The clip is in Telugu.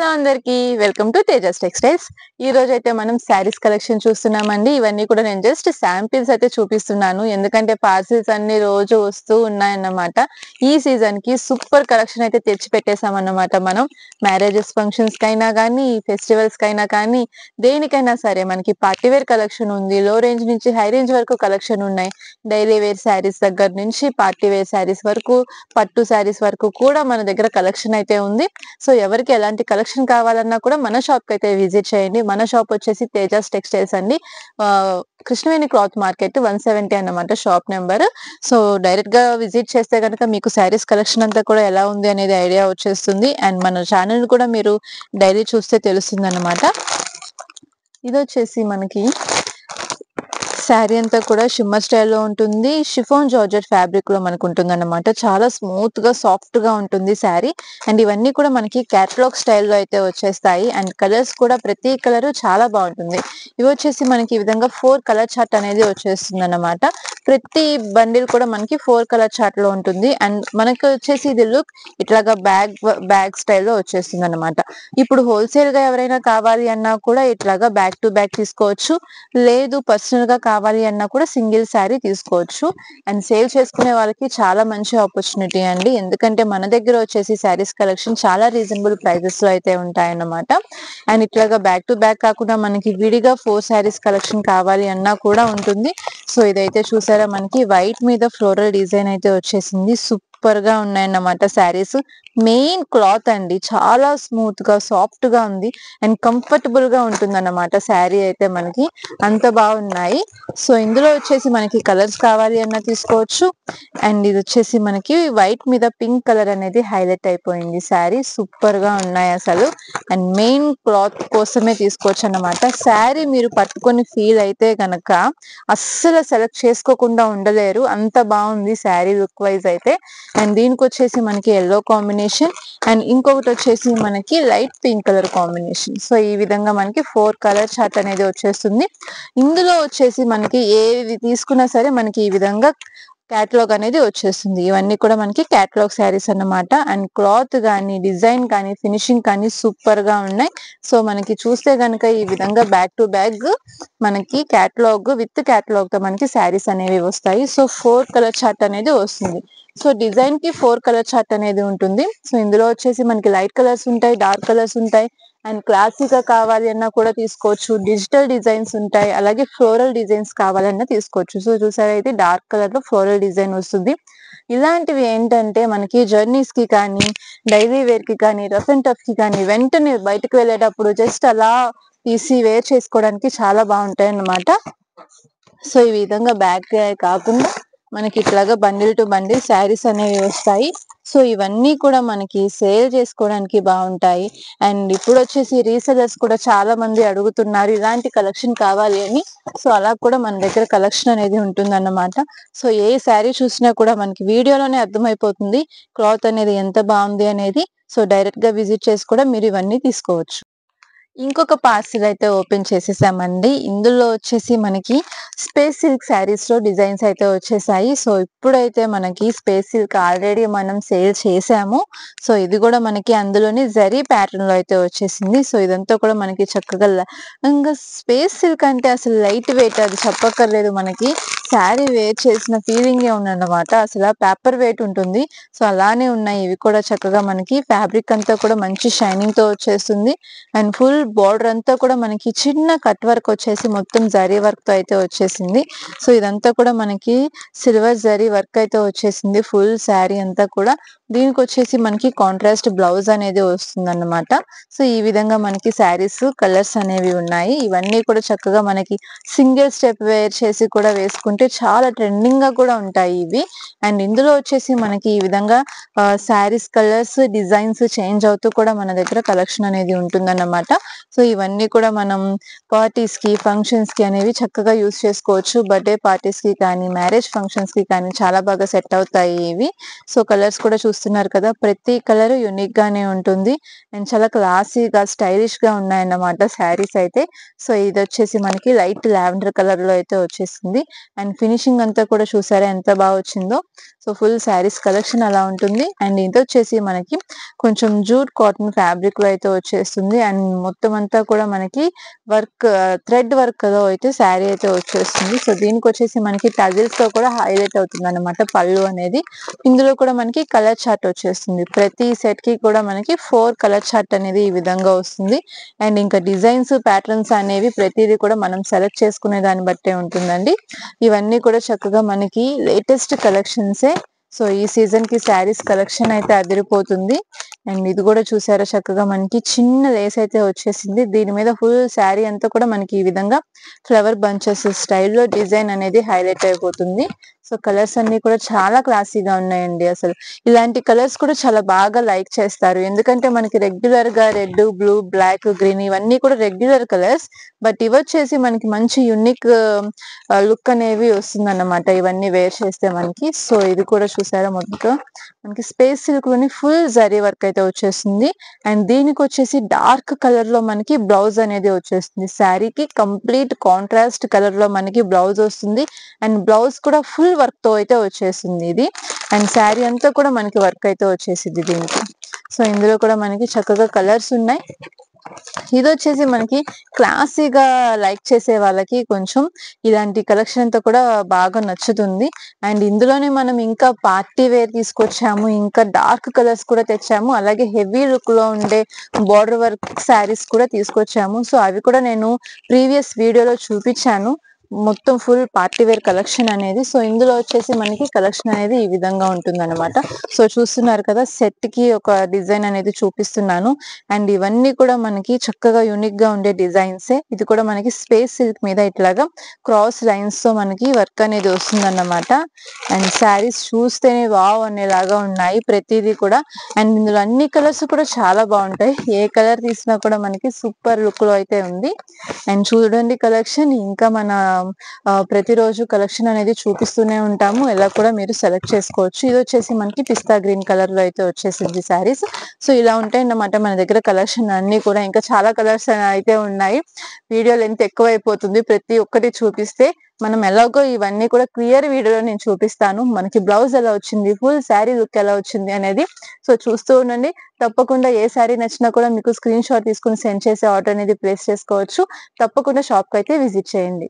హలో అందరికి వెల్కమ్ టు తేజస్ టెక్స్టైల్స్. ఈ రోజు అయితే మనం శారీస్ కలెక్షన్ చూస్తున్నామండి. ఇవన్నీ కూడా నేను జస్ట్ శాంపిల్స్ అయితే చూపిస్తున్నాను, ఎందుకంటే పార్సిల్స్ అన్ని రోజు వస్తూ ఉన్నాయన్నమాట. ఈ సీజన్ కి సూపర్ కలెక్షన్ అయితే తెచ్చి పెట్టేసామన్నమాట. మనం మ్యారేజెస్ ఫంక్షన్స్ కైనా కానీ, ఫెస్టివల్స్ కైనా కానీ, దేనికైనా సరే మనకి పార్టీ వేర్ కలెక్షన్ ఉంది. లో రేంజ్ నుంచి హై రేంజ్ వరకు కలెక్షన్ ఉన్నాయి. డైలీ వేర్ శారీస్ దగ్గర నుంచి పార్టీ వేర్ శారీస్ వరకు, పట్టు శారీస్ వరకు కూడా మన దగ్గర కలెక్షన్ అయితే ఉంది. సో ఎవరికి ఎలాంటి కలెక్షన్ కావాలన్నా కూడా మన షాప్ కి అయితే విజిట్ చేయండి. మన షాప్ వచ్చేసి తేజస్ టెక్స్టైల్స్ అండి. కృష్ణవేణి క్లాత్ మార్కెట్ 170 అన్నమాట షాప్ నెంబర్. సో డైరెక్ట్ గా విజిట్ చేస్తే కనుక మీకు శారీస్ కలెక్షన్ అంతా కూడా ఎలా ఉంది అనేది ఐడియా వచ్చేస్తుంది. అండ్ మన ఛానల్ కూడా మీరు డైలీ చూస్తే తెలుస్తుంది అన్నమాట. ఇది వచ్చేసి మనకి శారీ అంతా కూడా షిమ్మర్ స్టైల్లో ఉంటుంది. షిఫాన్ జార్జెట్ ఫ్యాబ్రిక్ లో మనకు ఉంటుంది అన్నమాట. చాలా స్మూత్ గా సాఫ్ట్ గా ఉంటుంది శారీ. అండ్ ఇవన్నీ కూడా మనకి క్యాటలాగ్ స్టైల్లో అయితే వచ్చేస్తాయి. అండ్ కలర్స్ కూడా ప్రతి కలర్ చాలా బాగుంటుంది. ఇవి వచ్చేసి మనకి ఈ విధంగా 4 కలర్ చార్ట్ అనేది వచ్చేస్తుంది అన్నమాట. ప్రతి బండిల్ కూడా మనకి 4 కలర్ చార్ట్ లో ఉంటుంది. అండ్ మనకి వచ్చేసి ఇది లుక్ ఇట్లాగా బ్యాగ్ స్టైల్లో వచ్చేస్తుంది అన్నమాట. ఇప్పుడు హోల్సేల్ గా ఎవరైనా కావాలి అన్నా కూడా ఇట్లాగా బ్యాక్ టు బ్యాక్ తీసుకోవచ్చు. లేదు పర్సనల్ గా కావాలి అన్నా కూడా సింగిల్ శారీ తీసుకోవచ్చు. అండ్ సేల్ చేసుకునే వాళ్ళకి చాలా మంచి ఆపర్చునిటీ అండి, ఎందుకంటే మన దగ్గర వచ్చేసి శారీస్ కలెక్షన్ చాలా రీజనబుల్ ప్రైజెస్ లో అయితే ఉంటాయన్నమాట. అండ్ ఇట్లాగా బ్యాక్ టు బ్యాక్ కాకుండా మనకి విడిగా 4 శారీస్ కలెక్షన్ కావాలి అన్నా కూడా ఉంటుంది. సో ఇదైతే చూసారా, మనకి వైట్ మీద ఫ్లోరల్ డిజైన్ అయితే వచ్చేసింది. సూపర్ గా ఉన్నాయన్నమాట శారీస్. మెయిన్ క్లాత్ అండి, చాలా స్మూత్ గా సాఫ్ట్ గా ఉంది. అండ్ కంఫర్టబుల్ గా ఉంటుంది అన్నమాట శారీ అయితే మనకి. అంత బాగున్నాయి. సో ఇందులో వచ్చేసి మనకి కలర్స్ కావాలి అన్నా తీసుకోవచ్చు. అండ్ ఇది వచ్చేసి మనకి వైట్ మీద పింక్ కలర్ అనేది హైలైట్ అయిపోయింది శారీ. సూపర్ గా ఉన్నాయి అసలు. అండ్ మెయిన్ క్లాత్ కోసమే తీసుకోవచ్చు అన్నమాట. శారీ మీరు పట్టుకొని ఫీల్ అయితే గనక అస్సలు సెలెక్ట్ చేసుకోకుండా ఉండలేరు, అంత బాగుంది శారీ లుక్ వైజ్ అయితే. అండ్ దీనికి వచ్చేసి మనకి ఎల్లో కాంబినేషన్, అండ్ ఇంకొకటి వచ్చేసి మనకి light pink colour combination. So ఈ విధంగా మనకి 4 కలర్ చార్ట్ అనేది వచ్చేస్తుంది. ఇందులో వచ్చేసి మనకి ఏవి తీసుకున్నా సరే మనకి ఈ విధంగా క్యాటలాగ్ అనేది వచ్చేస్తుంది. ఇవన్నీ కూడా మనకి క్యాటలాగ్ శారీస్ అన్నమాట. అండ్ క్లాత్ కానీ, డిజైన్ కానీ, ఫినిషింగ్ కానీ సూపర్ గా ఉన్నాయి. సో మనకి చూస్తే గనుక ఈ విధంగా బ్యాక్ టు బ్యాక్ మనకి క్యాటలాగ్ విత్ క్యాటలాగ్ తో మనకి శారీస్ అనేవి వస్తాయి. సో 4 కలర్ చార్ట్ అనేది వస్తుంది. సో డిజైన్ కి 4 కలర్ చార్ట్ అనేది ఉంటుంది. సో ఇందులో వచ్చేసి మనకి లైట్ కలర్స్ ఉంటాయి, డార్క్ కలర్స్ ఉంటాయి. అండ్ క్లాసిక్ గా కావాలి అన్నా కూడా తీసుకోవచ్చు. డిజిటల్ డిజైన్స్ ఉంటాయి, అలాగే ఫ్లోరల్ డిజైన్స్ కావాలన్నా తీసుకోవచ్చు. సో చూసారా, అయితే డార్క్ కలర్ లో ఫ్లోరల్ డిజైన్ వస్తుంది. ఇలాంటివి ఏంటంటే మనకి జర్నీస్ కి కానీ, డైలీ వేర్ కి కానీ, రఫ్ అండ్ టఫ్ కి కానీ, వెంటనే బయటకు వెళ్ళేటప్పుడు జస్ట్ అలా తీసి వేర్ చేసుకోవడానికి చాలా బాగుంటాయి అన్నమాట. సో ఈ విధంగా బ్యాగ్ కాకుండా మనకి ఇట్లాగా బండిల్ టు బండిల్ శారీస్ అనేవి వస్తాయి. సో ఇవన్నీ కూడా మనకి సేల్ చేసుకోవడానికి బాగుంటాయి. అండ్ ఇప్పుడు వచ్చేసి రీసెలర్స్ కూడా చాలా మంది అడుగుతున్నారు ఇలాంటి కలెక్షన్ కావాలి అని. సో అలా కూడా మన దగ్గర కలెక్షన్ అనేది ఉంటుందన్నమాట. సో ఏ శారీ చూసినా కూడా మనకి వీడియోలోనే అర్థమైపోతుంది క్లాత్ అనేది ఎంత బాగుంది అనేది. సో డైరెక్ట్ గా విజిట్ చేసి కూడా మీరు ఇవన్నీ తీసుకోవచ్చు. ఇంకొక పార్సిల్ అయితే ఓపెన్ చేసేసామండి. ఇందులో వచ్చేసి మనకి స్పేస్ సిల్క్ శారీస్ లో డిజైన్స్ అయితే వచ్చేసాయి. సో ఇప్పుడైతే మనకి స్పేస్ సిల్క్ ఆల్రెడీ మనం సేల్ చేసాము. సో ఇది కూడా మనకి అందులోని జరీ ప్యాటర్న్ లో అయితే వచ్చేసింది. సో ఇదంతా కూడా మనకి చక్కగా ఇంకా స్పేస్ సిల్క్ అంటే అసలు లైట్ వెయిట్, అది చెప్పక్కర్లేదు. మనకి శారీ వేర్ చేసిన ఫీలింగే ఉందన్నమాట. అసలు పేపర్ వెయిట్ ఉంటుంది. సో అలానే ఉన్నాయి ఇవి కూడా. చక్కగా మనకి ఫ్యాబ్రిక్ అంతా కూడా మంచి షైనింగ్ తో వచ్చేస్తుంది. అండ్ ఫుల్ బార్డర్ అంతా కూడా మనకి చిన్న కట్ వర్క్ వచ్చేసి మొత్తం జరీ వర్క్ తో అయితే వచ్చేసింది. సో ఇదంతా కూడా మనకి సిల్వర్ జరీ వర్క్ అయితే వచ్చేసింది ఫుల్ శారీ అంతా కూడా. దీనికి వచ్చేసి మనకి కాంట్రాస్ట్ బ్లౌజ్ అనేది వస్తుంది అన్నమాట. సో ఈ విధంగా మనకి శారీస్ కలర్స్ అనేవి ఉన్నాయి. ఇవన్నీ కూడా చక్కగా మనకి సింగిల్ స్టెప్ వేర్ చేసి కూడా వేసుకుంటే చాలా ట్రెండింగ్ గా కూడా ఉంటాయి ఇవి. అండ్ ఇందులో వచ్చేసి మనకి ఈ విధంగా శారీస్ కలర్స్ డిజైన్స్ చేంజ్ అవుతూ కూడా మన దగ్గర కలెక్షన్ అనేది ఉంటుందన్నమాట. సో ఇవన్నీ కూడా మనం పార్టీస్ కి, ఫంక్షన్స్ కి అనేవి చక్కగా యూస్ చేసుకోవచ్చు. బర్త్డే పార్టీస్ కి కానీ, మ్యారేజ్ ఫంక్షన్స్ కి కానీ చాలా బాగా సెట్ అవుతాయి ఇవి. సో కలర్స్ కూడా చూస్తున్నారు కదా, ప్రతి కలర్ యూనిక్ గానే ఉంటుంది. అండ్ చాలా క్లాసీగా స్టైలిష్ గా ఉన్నాయన్నమాట శారీస్ అయితే. సో ఇది వచ్చేసి మనకి లైట్ లావెండర్ కలర్ లో అయితే వచ్చేసింది. అండ్ అండ్ ఫినిషింగ్ అంతా కూడా చూసారా ఎంత బాగా వచ్చిందో. సో ఫుల్ శారీస్ కలెక్షన్ అలా ఉంటుంది. అండ్ ఇది వచ్చేసి మనకి కొంచెం జూట్ కాటన్ ఫ్యాబ్రిక్ లో అయితే వచ్చేస్తుంది. అండ్ మొత్తం అంతా కూడా మనకి వర్క్ థ్రెడ్ వర్క్ తో అయితే శారీ అయితే వచ్చేస్తుంది. సో దీనికి వచ్చేసి మనకి టజిల్స్ తో కూడా హైలైట్ అవుతుంది అన్నమాట పళ్ళు అనేది. ఇందులో కూడా మనకి కలర్ చార్ట్ వచ్చేస్తుంది. ప్రతి సెట్ కి కూడా మనకి 4 కలర్ చార్ట్ అనేది ఈ విధంగా వస్తుంది. అండ్ ఇంకా డిజైన్స్ ప్యాటర్న్స్ అనేవి ప్రతిదీ కూడా మనం సెలెక్ట్ చేసుకునే దాన్ని బట్టే ఉంటుందండి. ఇవన్నీ కూడా చక్కగా మనకి లేటెస్ట్ కలెక్షన్సే. సో ఈ సీజన్ కి శారీస్ కలెక్షన్ అయితే అదిరిపోతుంది. అండ్ ఇది కూడా చూసారా చక్కగా మనకి చిన్న లేస్ అయితే వచ్చేసింది. దీని మీద ఫుల్ శారీ అంతా కూడా మనకి ఈ విధంగా ఫ్లవర్ బంచెస్ స్టైల్లో డిజైన్ అనేది హైలైట్ అయిపోతుంది. సో కలర్స్ అన్ని కూడా చాలా క్లాసీగా ఉన్నాయండి. అసలు ఇలాంటి కలర్స్ కూడా చాలా బాగా లైక్ చేస్తారు. ఎందుకంటే మనకి రెగ్యులర్ గా రెడ్, బ్లూ, బ్లాక్, గ్రీన్ ఇవన్నీ కూడా రెగ్యులర్ కలర్స్. బట్ ఇవి వచ్చేసి మనకి మంచి యూనిక్ లుక్ అనేవి వస్తుందన్నమాట ఇవన్నీ వేర్ చేస్తే మనకి. సో ఇది కూడా చూసారా మొత్తం మనకి స్పేస్ సిల్క్ లోని ఫుల్ జరీ వర్క్ అయితే వచ్చేస్తుంది. అండ్ దీనికి వచ్చేసి డార్క్ కలర్ లో మనకి బ్లౌజ్ అనేది వచ్చేస్తుంది. శారీకి కంప్లీట్ కాంట్రాస్ట్ కలర్ లో మనకి బ్లౌజ్ వస్తుంది. అండ్ బ్లౌజ్ కూడా ఫుల్ వర్క్ తో అయితే వచ్చేసింది ఇది. అండ్ శారీ అంతా కూడా మనకి వర్క్ అయితే వచ్చేసింది దీనికి. సో ఇందులో కూడా మనకి చక్కగా కలర్స్ ఉన్నాయి. ఇది వచ్చేసి మనకి క్లాసీగా లైక్ చేసే వాళ్ళకి కొంచెం ఇలాంటి కలెక్షన్ అంతా కూడా బాగా నచ్చుతుంది. అండ్ ఇందులోనే మనం ఇంకా పార్టీ వేర్ తీసుకొచ్చాము, ఇంకా డార్క్ కలర్స్ కూడా తెచ్చాము, అలాగే హెవీ లుక్ లో ఉండే బార్డర్ వర్క్ శారీస్ కూడా తీసుకొచ్చాము. సో అవి కూడా నేను ప్రీవియస్ వీడియోలో చూపించాను మొత్తం ఫుల్ పార్టీ వేర్ కలెక్షన్ అనేది. సో ఇందులో వచ్చేసి మనకి కలెక్షన్ అనేది ఈ విధంగా ఉంటుంది అనమాట. సో చూస్తున్నారు కదా సెట్ కి ఒక డిజైన్ అనేది చూపిస్తున్నాను. అండ్ ఇవన్నీ కూడా మనకి చక్కగా యూనిక్ గా ఉండే డిజైన్సే. ఇది కూడా మనకి స్పేస్ సిల్క్ మీద ఇట్లాగా క్రాస్ లైన్స్ తో మనకి వర్క్ అనేది వస్తుందన్నమాట. అండ్ శారీస్ చూస్తేనే వావ్ అనేలాగా ఉన్నాయి ప్రతిదీ కూడా. అండ్ ఇందులో అన్ని కలర్స్ కూడా చాలా బాగుంటాయి. ఏ కలర్ తీసినా కూడా మనకి సూపర్ లుక్ లో అయితే ఉంది. అండ్ చూడండి కలెక్షన్ ఇంకా మన ప్రతిరోజు కలెక్షన్ అనేది చూపిస్తూనే ఉంటాము. ఎలా కూడా మీరు సెలెక్ట్ చేసుకోవచ్చు. ఇది వచ్చేసి మనకి పిస్తా గ్రీన్ కలర్ లో అయితే వచ్చేసింది శారీస్. సో ఇలా ఉంటాయి అన్నమాట మన దగ్గర కలెక్షన్ అన్ని కూడా. ఇంకా చాలా కలర్స్ అయితే ఉన్నాయి. వీడియో లెంత్ ఎక్కువ అయిపోతుంది ప్రతి ఒక్కటి చూపిస్తే. మనం ఎలాగో ఇవన్నీ కూడా క్లియర్ వీడియోలో నేను చూపిస్తాను. మనకి బ్లౌజ్ ఎలా వచ్చింది, ఫుల్ శారీ లుక్ ఎలా వచ్చింది అనేది. సో చూస్తూ ఉండండి. తప్పకుండా ఏ శారీ నచ్చినా కూడా మీకు స్క్రీన్ షాట్ తీసుకుని సెండ్ చేసి ఆర్డర్ అనేది ప్లేస్ చేసుకోవచ్చు. తప్పకుండా షాప్ కి అయితే విజిట్ చేయండి.